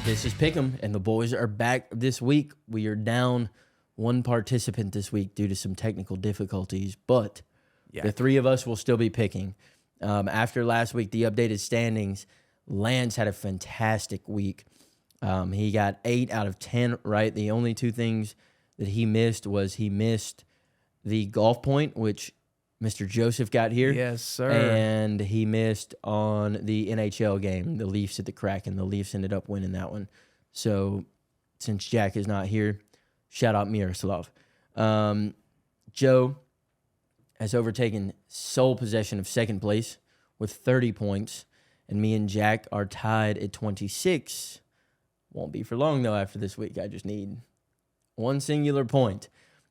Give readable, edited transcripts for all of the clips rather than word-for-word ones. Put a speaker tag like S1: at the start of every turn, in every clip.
S1: This is Pick'em, and the boys are back this week. We are down one participant this week due to some technical difficulties, but the three of us will still be picking. After last week, the updated standings, Lance had a fantastic week. He got 8 out of 10 right. The only two things that he missed was he missed the golf point, which Mr. Joseph got here.
S2: Yes, sir.
S1: And he missed on the NHL game, the Leafs at the Kraken. The Leafs ended up winning that one. So since Jack is not here, shout out Miroslav. Joe has overtaken sole possession of second place with 30 points, and me and Jack are tied at 26. Won't be for long, though, after this week. I just need one singular point.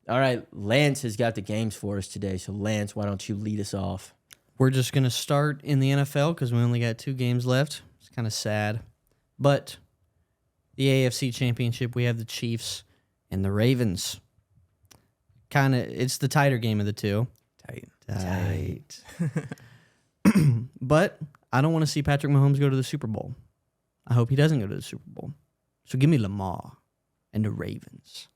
S1: All right, Lance has got the games for us today. So, Lance, why don't you lead us off?
S3: We're just going to start in the NFL because we only got 2 games left. It's kind of sad. But the AFC Championship, we have the Chiefs and the Ravens. It's the tighter game of the two. Tight. But I don't want to see Patrick Mahomes go to the Super Bowl. I hope he doesn't go to the Super Bowl. So give me Lamar and the Ravens.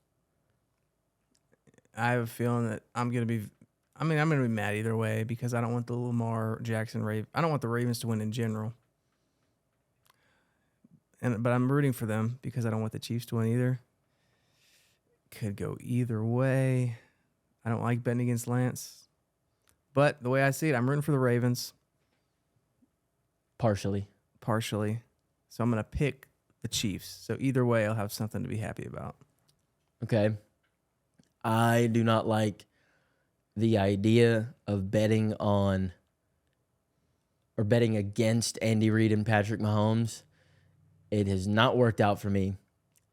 S2: I have a feeling that I'm going to be mad either way because I don't want the Lamar Jackson I don't want the Ravens to win in general. But I'm rooting for them because I don't want the Chiefs to win either. Could go either way. I don't like betting against Lance. But the way I see it, I'm rooting for the Ravens.
S1: Partially.
S2: So I'm going to pick the Chiefs. So either way, I'll have something to be happy about.
S1: Okay. I do not like the idea of betting on or betting against Andy Reid and Patrick Mahomes. It has not worked out for me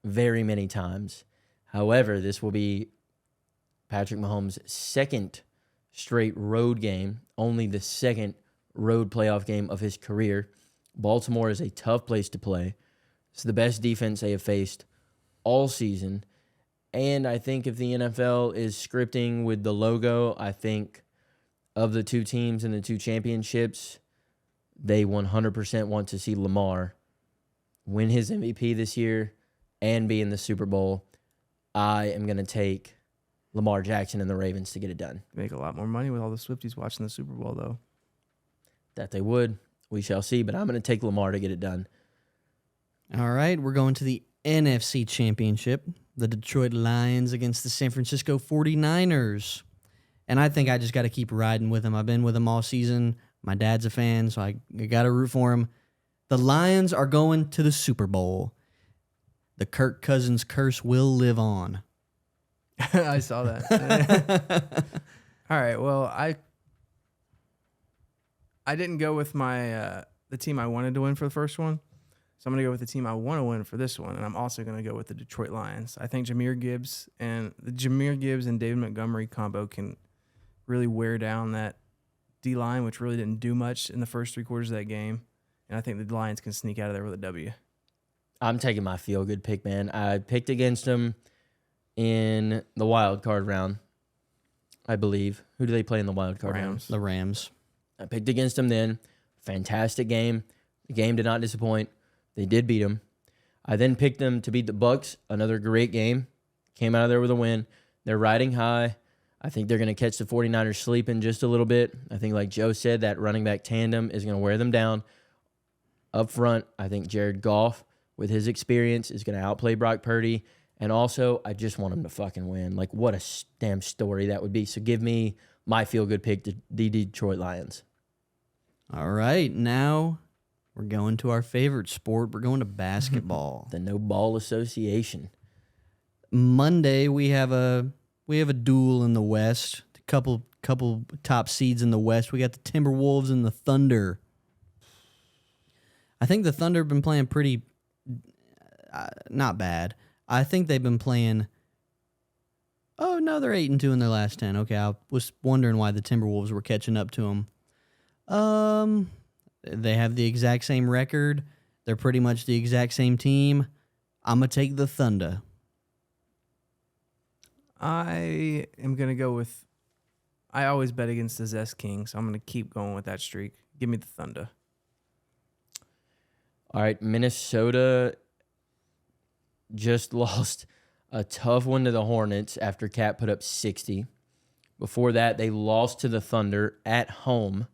S1: very many times. However, this will be Patrick Mahomes' second straight road game, only the second road playoff game of his career. Baltimore is a tough place to play. It's the best defense they have faced all season. And I think if the NFL is scripting with the logo, I think of the two teams and the two championships, they 100% want to see Lamar win his MVP this year and be in the Super Bowl. I am going to take Lamar Jackson and the Ravens to get it done.
S2: Make a lot more money with all the Swifties watching the Super Bowl, though.
S1: That they would. We shall see, but I'm going to take Lamar to get it done.
S3: All right, we're going to the NFC Championship. The Detroit Lions against the San Francisco 49ers. And I think I just got to keep riding with them. I've been with them all season. My dad's a fan, so I got to root for him. The Lions are going to the Super Bowl. The Kirk Cousins curse will live on.
S2: I saw that. All right, well, I didn't go with my the team I wanted to win for the first one. So I'm going to go with the team I want to win for this one, and I'm also going to go with the Detroit Lions. I think Jahmyr Gibbs and David Montgomery combo can really wear down that D-line, which really didn't do much in the first 3 quarters of that game. And I think the Lions can sneak out of there with a W.
S1: I'm taking my feel-good pick, man. I picked against them in the wild card round, I believe. Who do they play in the wild card round?
S3: The Rams.
S1: I picked against them then. Fantastic game. The game did not disappoint. They did beat them. I then picked them to beat the Bucs. Another great game. Came out of there with a win. They're riding high. I think they're going to catch the 49ers sleeping just a little bit. I think, like Joe said, that running back tandem is going to wear them down. Up front, I think Jared Goff, with his experience, is going to outplay Brock Purdy. And also, I just want him to fucking win. Like, what a damn story that would be. So give me my feel-good pick, the Detroit Lions.
S3: All right, now we're going to our favorite sport. We're going to basketball.
S1: The No Ball Association.
S3: Monday we have a duel in the West. A couple top seeds in the West. We got the Timberwolves and the Thunder. I think the Thunder have been playing pretty not bad. I think they've been playing. Oh no, they're 8-2 in their last 10. Okay, I was wondering why the Timberwolves were catching up to them. They have the exact same record. They're pretty much the exact same team. I'm going to take the Thunder.
S2: I am going to go with... I always bet against the Zest King, so I'm going to keep going with that streak. Give me the Thunder.
S1: All right, Minnesota just lost a tough one to the Hornets after Cat put up 60. Before that, they lost to the Thunder at home,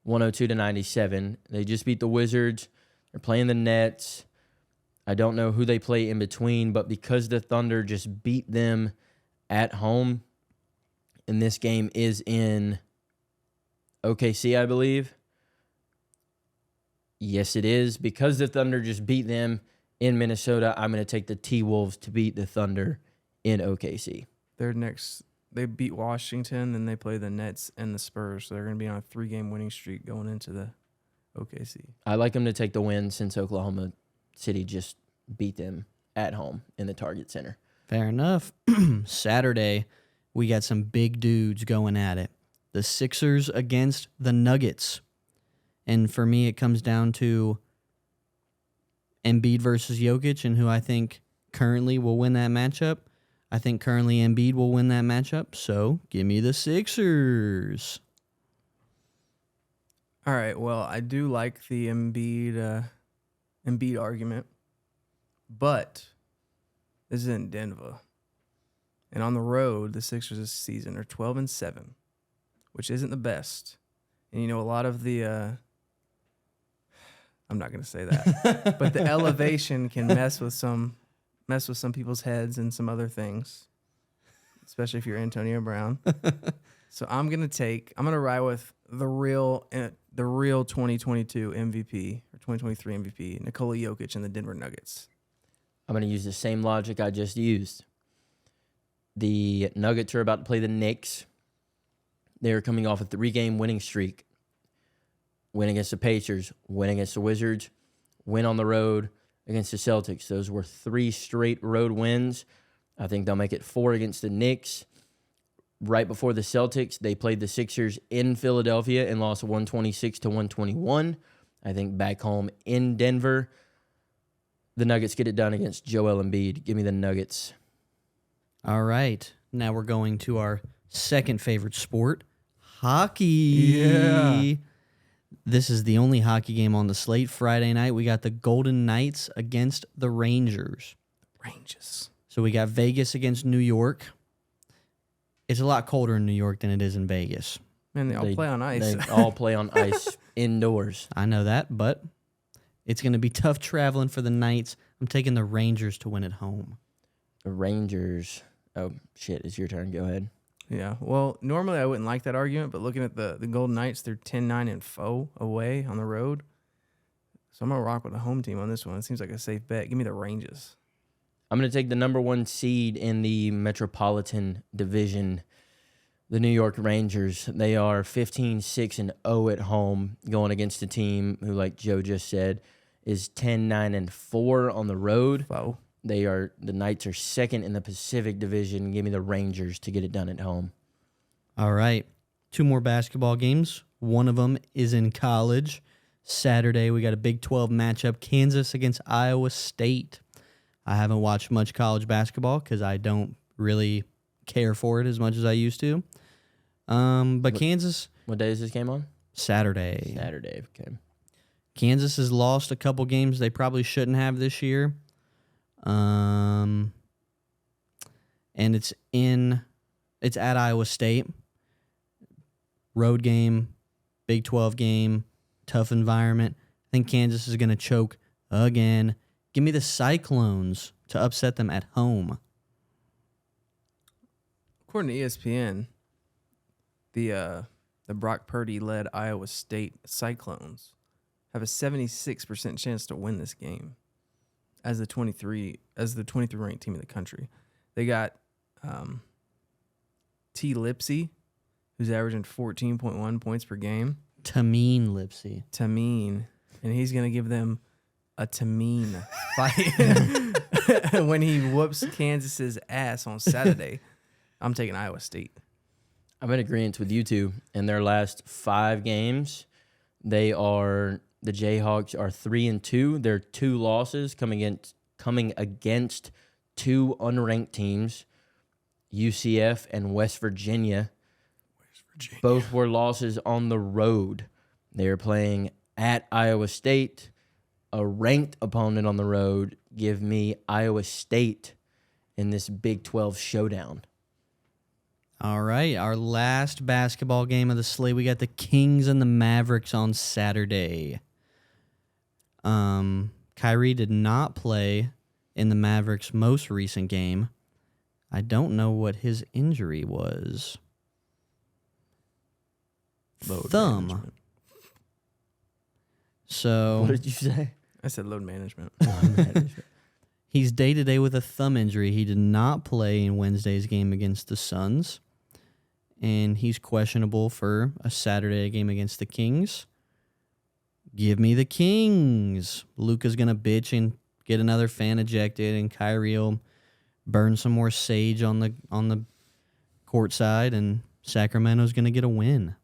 S1: 102-97. They just beat the Wizards. They're playing the Nets. I don't know who they play in between, but because the Thunder just beat them at home, and this game is in OKC, I believe. Yes, it is. Because the Thunder just beat them in Minnesota, I'm going to take the T-Wolves to beat the Thunder in OKC.
S2: They beat Washington, then they play the Nets and the Spurs. So they're going to be on a 3-game winning streak going into the OKC.
S1: I like them to take the win since Oklahoma City just beat them at home in the Target Center.
S3: Fair enough. Saturday, we got some big dudes going at it. The Sixers against the Nuggets. And for me, it comes down to Embiid versus Jokic and who I think currently will win that matchup. I think currently Embiid will win that matchup, so give me the Sixers.
S2: All right, well, I do like the Embiid argument, but this is in Denver. And on the road, the Sixers this season are 12-7, which isn't the best. And, a lot of the I'm not going to say that, but the elevation can mess with some people's heads and some other things, especially if you're Antonio Brown. So I'm going to ride with the real 2022 MVP or 2023 MVP, Nikola Jokic and the Denver Nuggets.
S1: I'm going to use the same logic I just used. The Nuggets are about to play the Knicks. They're coming off a 3-game winning streak. Win against the Pacers, win against the Wizards, win on the road against the Celtics. Those were 3 straight road wins. I think they'll make it 4 against the Knicks. Right before the Celtics, they played the Sixers in Philadelphia and lost 126-121. I think back home in Denver, the Nuggets get it done against Joel Embiid. Give me the Nuggets.
S3: All right. Now we're going to our second favorite sport, hockey.
S2: Yeah.
S3: This is the only hockey game on the slate. Friday night, we got the Golden Knights against the Rangers. So we got Vegas against New York. It's a lot colder in New York than it is in Vegas.
S2: Man, they all play on ice.
S1: They all play on ice indoors.
S3: I know that, but it's going to be tough traveling for the Knights. I'm taking the Rangers to win at home.
S1: The Rangers. Oh, shit. It's your turn. Go ahead.
S2: Yeah, well, normally I wouldn't like that argument, but looking at the Golden Knights, they're 10-9-4 away on the road. So I'm going to rock with the home team on this one. It seems like a safe bet. Give me the Rangers.
S1: I'm going to take the number 1 seed in the Metropolitan Division, the New York Rangers. They are 15-6-0 at home, going against a team who, like Joe just said, is 10-9-4 on the road.
S2: Foe.
S1: The Knights are second in the Pacific Division. Give me the Rangers to get it done at home.
S3: All right. 2 more basketball games. One of them is in college. Saturday, we got a Big 12 matchup, Kansas against Iowa State. I haven't watched much college basketball because I don't really care for it as much as I used to. But Kansas...
S1: What day is this game on?
S3: Saturday.
S1: Saturday, okay.
S3: Kansas has lost a couple games they probably shouldn't have this year. And it's at Iowa State. Road game, Big 12 game, tough environment. I think Kansas is going to choke again. Give me the Cyclones to upset them at home.
S2: According to ESPN, the Brock Purdy-led Iowa State Cyclones have a 76% chance to win this game as the 23 ranked team in the country. They got T. Lipsy, who's averaging 14.1 points per game.
S3: Tameen Lipsy.
S2: Tameen. And he's going to give them a Tameen fight when he whoops Kansas's ass on Saturday. I'm taking Iowa State.
S1: I'm in agreement with you two. In their last 5 games, the Jayhawks are 3-2. Their 2 losses coming against 2 unranked teams, UCF and West Virginia. Both were losses on the road. They are playing at Iowa State, a ranked opponent on the road. give me Iowa State in this Big 12 showdown.
S3: All right, our last basketball game of the slate. We got the Kings and the Mavericks on Saturday. Kyrie did not play in the Mavericks' most recent game. I don't know what his injury was.
S2: Load
S3: Thumb.
S2: management.
S3: So
S1: What did you say?
S2: I said load management.
S3: he's day-to-day with a thumb injury. He did not play in Wednesday's game against the Suns. And he's questionable for a Saturday game against the Kings. Give me the Kings. Luka's going to bitch and get another fan ejected, and Kyrie will burn some more sage on the court side, and Sacramento's going to get a win.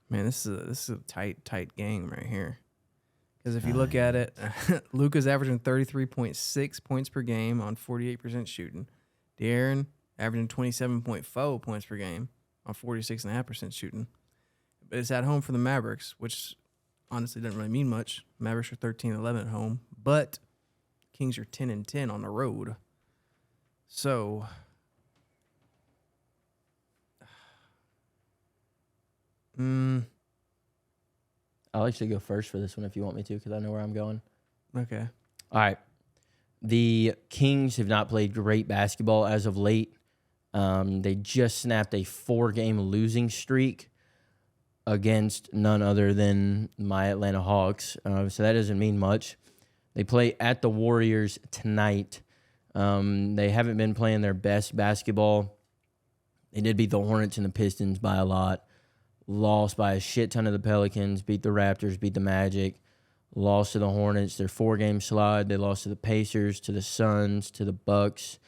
S2: Man, this is a tight game right here. Because if you look at it, Luka's averaging 33.6 points per game on 48% shooting. De'Aaron averaging 27.4 points per game on 46.5% shooting. But it's at home for the Mavericks, which honestly doesn't really mean much. Mavericks are 13-11 at home, but Kings are 10-10 on the road. So
S1: I'll actually go first for this one if you want me to, because I know where I'm going.
S2: okay.
S1: All right. The Kings have not played great basketball as of late. They just snapped a 4-game losing streak against none other than my Atlanta Hawks. So that doesn't mean much. They play at the Warriors tonight. They haven't been playing their best basketball. They did beat the Hornets and the Pistons by a lot. Lost by a shit ton of the Pelicans. Beat the Raptors. Beat the Magic. Lost to the Hornets. Their 4-game slide. They lost to the Pacers, to the Suns, to the Bucks,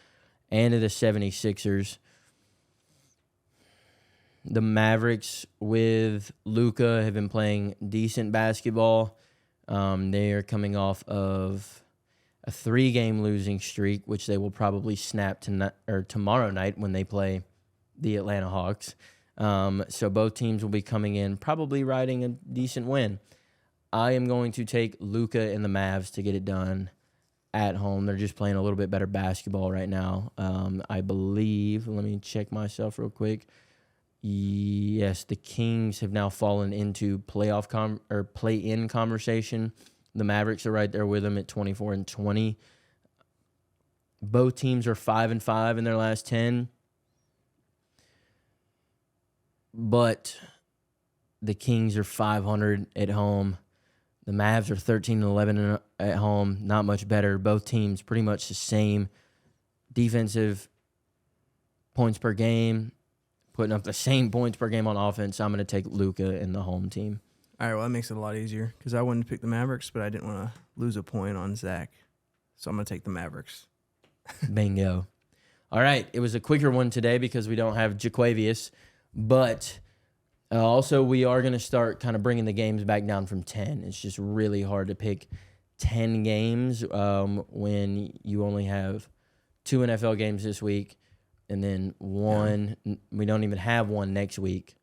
S1: and to the 76ers. The Mavericks with Luka have been playing decent basketball. They are coming off of a 3-game losing streak, which they will probably snap tomorrow night when they play the Atlanta Hawks. So both teams will be coming in probably riding a decent win. I am going to take Luka and the Mavs to get it done at home. They're just playing a little bit better basketball right now. I believe, let me check myself real quick. Yes, the Kings have now fallen into play-in conversation. The Mavericks are right there with them at 24-20. Both teams are 5-5 in their last 10. But the Kings are 500 at home. The Mavs are 13-11 at home. Not much better. Both teams pretty much the same defensive points per game, putting up the same points per game on offense. I'm going to take Luka and the home team.
S2: All right, well, that makes it a lot easier because I wanted to pick the Mavericks, but I didn't want to lose a point on Zach. So I'm going to take the Mavericks.
S1: Bingo. All right, it was a quicker one today because we don't have Jaquavius, but also we are going to start kind of bringing the games back down from 10. It's just really hard to pick 10 games when you only have 2 NFL games this week and then one. Yeah. We don't even have one next week.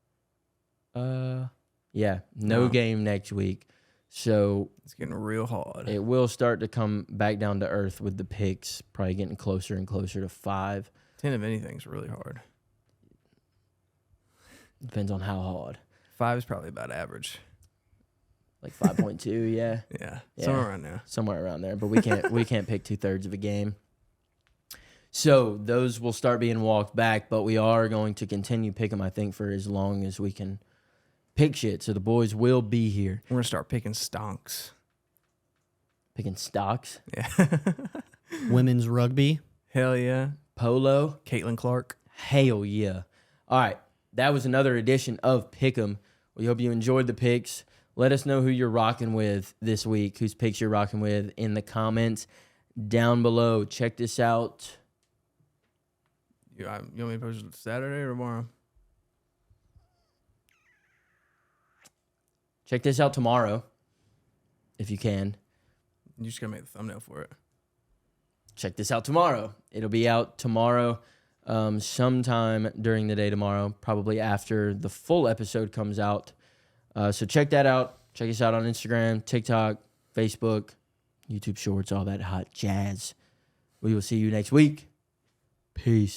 S1: No game next week. So
S2: it's getting real hard.
S1: It will start to come back down to earth with the picks, probably getting closer and closer to 5.
S2: 10 of anything is really hard.
S1: Depends on how hard.
S2: 5 is probably about average.
S1: Like 5.2, yeah.
S2: Yeah. Somewhere around there.
S1: Somewhere around there. But we can't pick 2/3 of a game. So those will start being walked back, but we are going to continue picking them, I think, for as long as we can pick shit. So the boys will be here.
S2: We're going to start picking stonks.
S1: Picking stocks?
S2: Yeah.
S3: Women's rugby.
S2: Hell yeah.
S1: Polo.
S2: Caitlin Clark.
S1: Hell yeah. All right. That was another edition of Pick'em. We hope you enjoyed the picks. Let us know who you're rocking with this week, whose picks you're rocking with in the comments down below. Check this out.
S2: You want me to post it Saturday or tomorrow?
S1: Check this out tomorrow, if you can.
S2: You just got to make the thumbnail for it.
S1: Check this out tomorrow. It'll be out tomorrow, sometime during the day tomorrow, probably after the full episode comes out. So check that out. Check us out on Instagram, TikTok, Facebook, YouTube Shorts, all that hot jazz. We will see you next week. Peace.